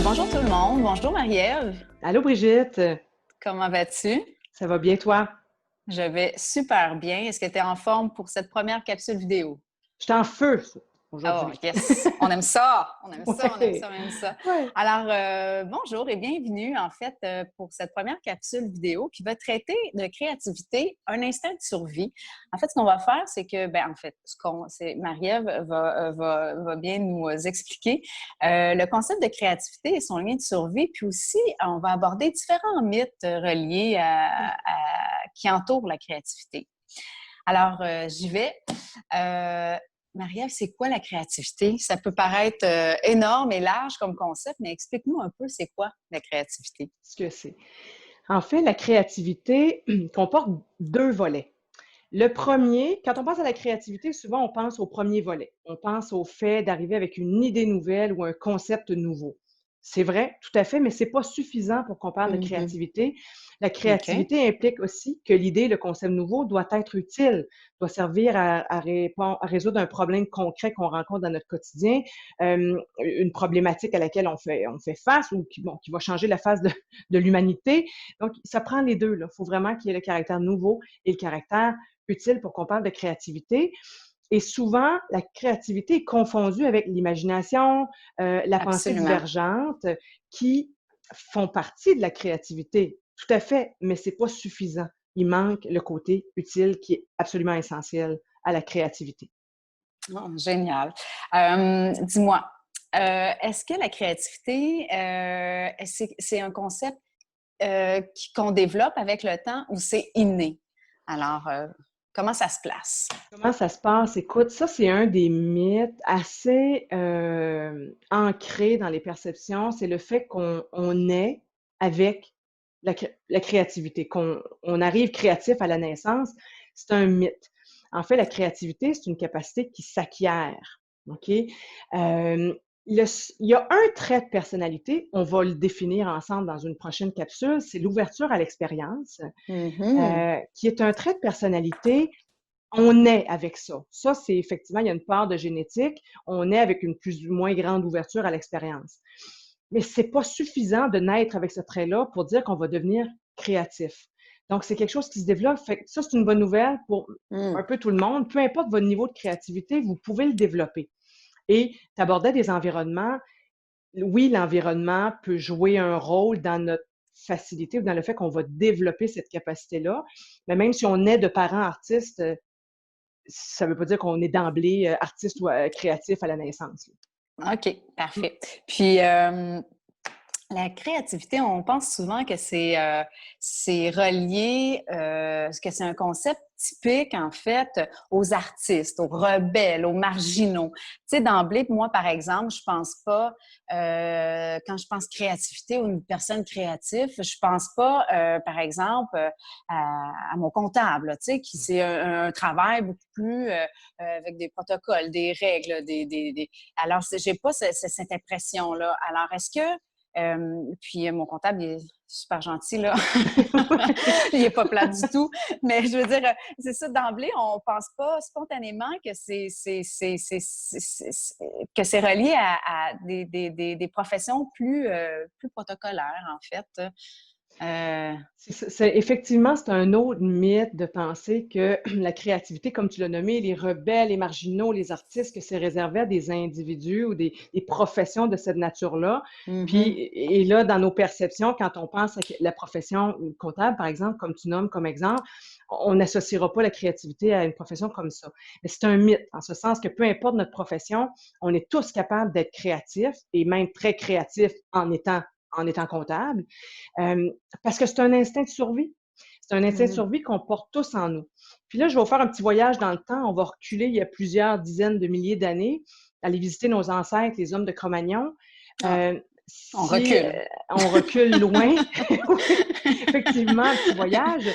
Bonjour tout le monde. Bonjour Marie-Ève. Allô Brigitte, Comment vas-tu? ça va bien toi? Je vais super bien. Est-ce que tu es en forme pour cette première capsule vidéo? Je suis en feu Oh, aujourd'hui. yes! On aime ça! On aime ça, on aime Ouais, ça, on aime ça. ouais. Alors, bonjour et bienvenue, en fait, pour cette première capsule vidéo qui va traiter de créativité, un instinct de survie. En fait, ce qu'on va faire, c'est que, ben, en fait, Marie-Ève va bien nous expliquer le concept de créativité et son lien de survie, puis aussi, on va aborder différents mythes reliés qui entourent la créativité. Alors, j'y vais. Marie-Ève, c'est quoi la créativité? Ça peut paraître énorme et large comme concept, mais explique-nous un peu, c'est quoi la créativité? Ce que c'est. En fait, la créativité comporte deux volets. Le premier, quand on pense à la créativité, souvent on pense au premier volet. On pense au fait d'arriver avec une idée nouvelle ou un concept nouveau. C'est vrai, tout à fait, mais c'est pas suffisant pour qu'on parle de Mhm. créativité. La OK. créativité implique aussi que l'idée, le concept nouveau doit être utile, doit servir à résoudre un problème concret qu'on rencontre dans notre quotidien, une problématique à laquelle on fait face ou qui va changer la face de l'humanité. Donc, ça prend les deux, là. Il faut vraiment qu'il y ait le caractère nouveau et le caractère utile pour qu'on parle de créativité. Et souvent, la créativité est confondue avec l'imagination, la pensée Absolument. divergente, qui font partie de la créativité. Tout à fait, mais c'est pas suffisant. Il manque le côté utile qui est absolument essentiel à la créativité. Oh, génial. Dis-moi, est-ce que la créativité, c'est un concept qu'on développe avec le temps ou c'est inné? Alors, comment ça se place? Comment ça se passe? Écoute, ça, c'est un des mythes assez ancrés dans les perceptions. C'est le fait qu'on est avec la créativité, qu'on arrive créatif à la naissance. C'est un mythe. En fait, la créativité, c'est une capacité qui s'acquiert. OK? Il y a un trait de personnalité, on va le définir ensemble dans une prochaine capsule, c'est l'ouverture à l'expérience, Mhm. qui est un trait de personnalité on est avec ça. Ça, c'est effectivement, il y a une part de génétique. On est avec une plus ou moins grande ouverture à l'expérience. Mais c'est pas suffisant de naître avec ce trait-là pour dire qu'on va devenir créatif. Donc, c'est quelque chose qui se développe. Fait que ça, c'est une bonne nouvelle pour un Mm. peu tout le monde. Peu importe votre niveau de créativité, vous pouvez le développer. Et tu abordais des environnements. Oui, l'environnement peut jouer un rôle dans notre facilité ou dans le fait qu'on va développer cette capacité-là. Mais même si on est de parents artistes, ça veut pas dire qu'on est d'emblée, artiste ou, créatif à la naissance, là. OK, Mmh. parfait. Puis, la créativité, on pense souvent que c'est relié, que c'est un concept typique, en fait, aux artistes, aux rebelles, aux marginaux. Tu sais, d'emblée, moi, par exemple, je pense pas, quand je pense créativité ou une personne créative, je pense pas, par exemple, à mon comptable, tu sais, qui c'est un travail beaucoup plus avec des protocoles, des règles, alors, j'ai pas cette impression-là. Alors, est-ce que puis mon comptable, il est super gentil, là. Il est pas plat du tout. Mais je veux dire, c'est ça, d'emblée, on pense pas spontanément que que c'est relié à des professions plus protocolaires, en fait. Euh, Effectivement, c'est un autre mythe de penser que la créativité, comme tu l'as nommé, les rebelles, les marginaux, les artistes, que c'est réservé à des individus ou des professions de cette nature-là. Puis mhm. et là, dans nos perceptions, quand on pense à la profession comptable, par exemple, comme tu nommes comme exemple, on n'associera pas la créativité à une profession comme ça. Mais c'est un mythe, en ce sens que peu importe notre profession, on est tous capables d'être créatifs et même très créatifs en étant comptable. Parce que c'est un instinct de survie. C'est un instinct de Mhm. survie qu'on porte tous en nous. Puis là, je vais vous faire un petit voyage dans le temps. On va reculer il y a plusieurs dizaines de milliers d'années, aller visiter nos ancêtres, les hommes de Cro-Magnon. Ah, on Si recule. on recule loin, oui, effectivement, un petit voyage,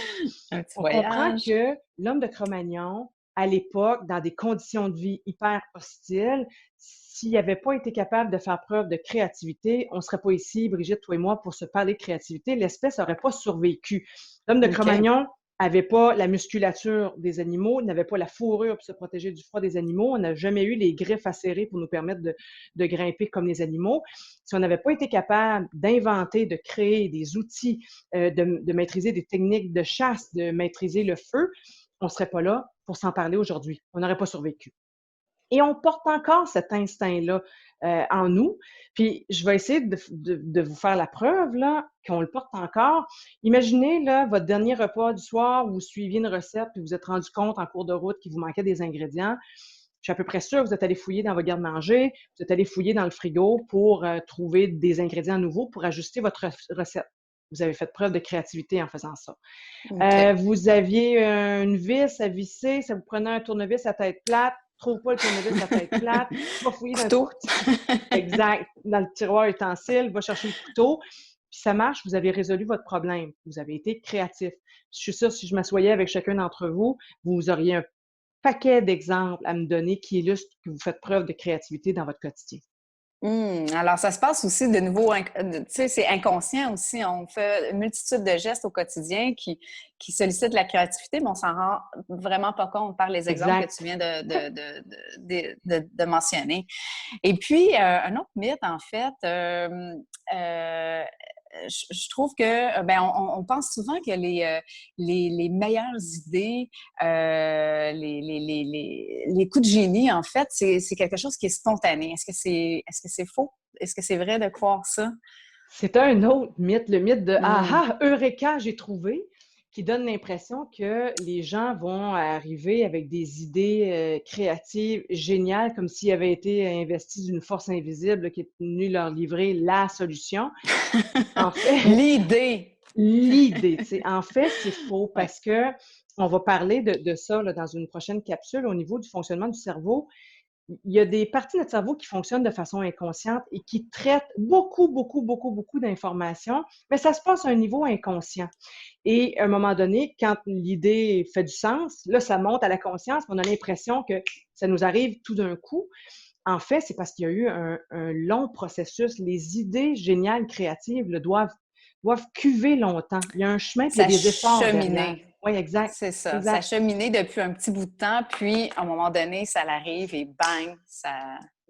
Un petit on comprend voyage. que l'homme de Cro-Magnon, à l'époque, dans des conditions de vie hyper hostiles, s'il n'avait pas été capable de faire preuve de créativité, on ne serait pas ici, Brigitte, toi et moi, pour se parler de créativité. L'espèce n'aurait pas survécu. L'homme de OK. Cro-Magnon n'avait pas la musculature des animaux, n'avait pas la fourrure pour se protéger du froid des animaux. On n'a jamais eu les griffes acérées pour nous permettre de grimper comme les animaux. Si on n'avait pas été capable d'inventer, de créer des outils, de maîtriser des techniques de chasse, de maîtriser le feu, on ne serait pas là pour s'en parler aujourd'hui. On n'aurait pas survécu. Et on porte encore cet instinct-là en nous. Puis, je vais essayer de vous faire la preuve là, qu'on le porte encore. Imaginez là, votre dernier repas du soir, vous suiviez une recette, puis vous vous êtes rendu compte en cours de route qu'il vous manquait des ingrédients. Je suis à peu près sûre que vous êtes allé fouiller dans votre garde-manger, vous êtes allé fouiller dans le frigo pour trouver des ingrédients nouveaux pour ajuster votre recette. Vous avez fait preuve de créativité en faisant ça. OK. Vous aviez une vis à visser, ça vous prenait un tournevis à tête plate, trouve pas le tournevis à tête plate, va fouiller dans Couteau. exact, dans le tiroir ustensile, va chercher le couteau, puis ça marche, vous avez résolu votre problème. Vous avez été créatif. Je suis sûre, si je m'assoyais avec chacun d'entre vous, vous auriez un paquet d'exemples à me donner qui illustrent que vous faites preuve de créativité dans votre quotidien. Alors, ça se passe aussi de nouveau, tu sais, c'est inconscient aussi. On fait une multitude de gestes au quotidien qui sollicitent la créativité, mais on s'en rend vraiment pas compte par les exemples que Exact. tu viens de mentionner. Et puis, un autre mythe, en fait, je trouve que ben, on pense souvent que les meilleures idées, les coups de génie, en fait, c'est quelque chose qui est spontané. Est-ce que c'est faux? Est-ce que c'est vrai de croire ça? C'est un autre mythe, le mythe de Hmm. «Ah ah, eureka, j'ai trouvé», qui donne l'impression que les gens vont arriver avec des idées, créatives géniales, comme s'ils avaient été investis d'une force invisible qui est venue leur livrer la solution. En fait, L'idée. l'idée, tu sais, en fait, c'est faux Oui. parce que on va parler de ça là, dans une prochaine capsule au niveau du fonctionnement du cerveau. Il y a des parties de notre cerveau qui fonctionnent de façon inconsciente et qui traitent beaucoup, beaucoup, beaucoup, beaucoup d'informations, mais ça se passe à un niveau inconscient. Et à un moment donné, quand l'idée fait du sens, là, ça monte à la conscience, on a l'impression que ça nous arrive tout d'un coup. En fait, c'est parce qu'il y a eu un long processus. Les idées géniales, créatives, doivent cuver longtemps. Il y a un chemin, puis il Ça y a des efforts derrière. cheminait. Oui, exact, C'est ça. Ça exact. cheminait depuis un petit bout de temps, puis à un moment donné, ça l'arrive et bang,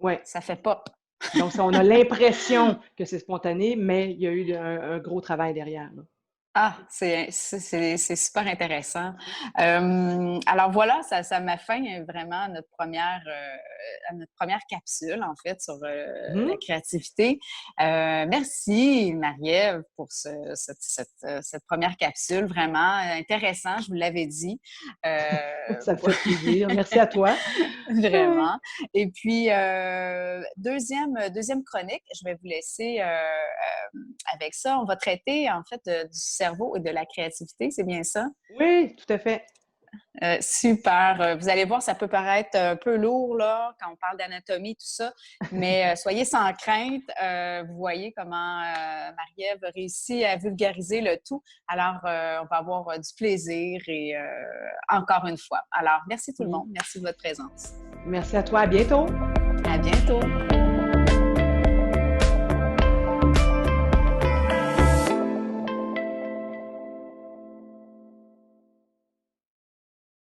Ouais. ça fait pas. Donc, ça, on a l'impression que c'est spontané, mais il y a eu un gros travail derrière, là. Ah, c'est super intéressant. Alors voilà, ça m'a fin vraiment à notre première capsule, en fait, sur la Mmh. créativité. Merci, Marie-Ève, pour cette première capsule, vraiment intéressant, je vous l'avais dit. Ça me fait plaisir. Merci à toi. Vraiment. Et puis, deuxième chronique, je vais vous laisser avec ça. On va traiter en fait du cerveau et de la créativité, c'est bien ça? Oui, tout à fait. Super. Vous allez voir, ça peut paraître un peu lourd là, quand on parle d'anatomie, tout ça, mais soyez sans crainte. Vous voyez comment Marie-Ève réussit à vulgariser le tout. Alors, on va avoir du plaisir et encore une fois. Alors, merci tout le Mmh. monde. Merci de votre présence. Merci à toi. À bientôt. À bientôt.